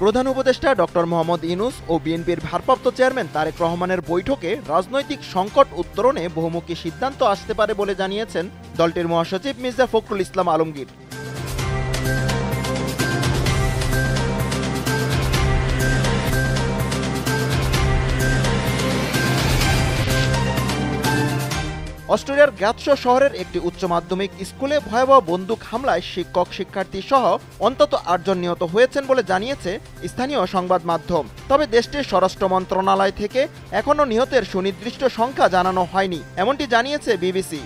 প্রধান উপদেষ্টা ডক্টর মোহাম্মদ ইউনূস ও বিএনপির ভারপ্রাপ্ত চেয়ারম্যান তারেক রহমানের বৈঠকে রাজনৈতিক সংকট উত্তরণে বহুমুখী সিদ্ধান্ত আসতে পারে বলে জানিয়েছেন দলটির মহাসচিব মির্জা ফখরুল ইসলাম আলমগীর। অস্ট্রেলিয়ার গ্লাসগো শহরের একটি উচ্চ মাধ্যমিক স্কুলে ভয়াবহ বন্দুক হামলায় শিক্ষক শিক্ষার্থী সহ অন্তত ৮ জন নিহত হয়েছেন বলে জানিয়েছে স্থানীয় সংবাদ মাধ্যম। তবে দেশটির স্বরাষ্ট্র মন্ত্রণালয় থেকে এখনও নিহতের সুনির্দিষ্ট সংখ্যা জানানো হয়নি, এমনটি জানিয়েছে বিবিসি।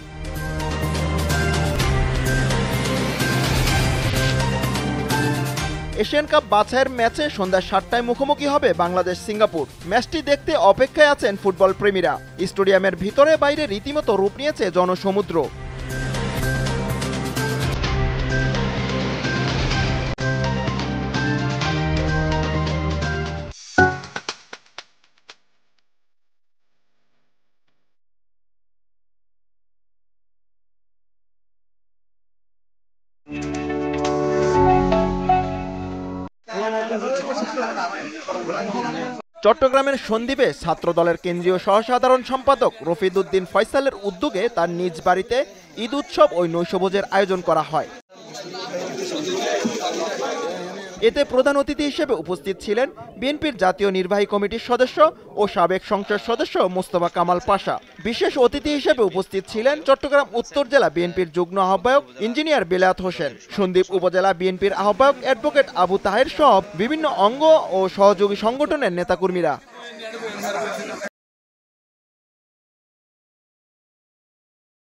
এশিয়ান কাপ বাছাইয়ের ম্যাচে সন্ধ্যা ৭টায় মুখোমুখি হবে বাংলাদেশ সিঙ্গাপুর। ম্যাচটি দেখতে অপেক্ষায় আছেন ফুটবল প্রেমীরা। স্টেডিয়ামের ভিতরে বাইরে রীতিমতো রূপ নিয়েছে জনসমুদ্র। চট্টগ্রামের সন্দ্বীপে ছাত্রদলের কেন্দ্রীয় সহসাধারণ সম্পাদক রফিদ উদ্দিন ফয়সালের উদ্যোগে তার নিজ বাড়িতে ঈদ উৎসব ও নৈশভোজের আয়োজন করা হয়। এতে প্রধান অতিথি হিসেবে উপস্থিত ছিলেন বিএনপির জাতীয় নির্বাহী কমিটির সদস্য ও সাবেক সংসদ সদস্য মোস্তফা কামাল পাশা। বিশেষ অতিথি হিসেবে উপস্থিত ছিলেন চট্টগ্রাম উত্তর জেলা বিএনপির যুগ্ম আহ্বায়ক ইঞ্জিনিয়ার বেলায়েত হোসেন, সন্দ্বীপ উপজেলা বিএনপির আহ্বায়ক অ্যাডভোকেট আবু তাহের সহ বিভিন্ন অঙ্গ ও সহযোগী সংগঠনের নেতাকর্মীরা।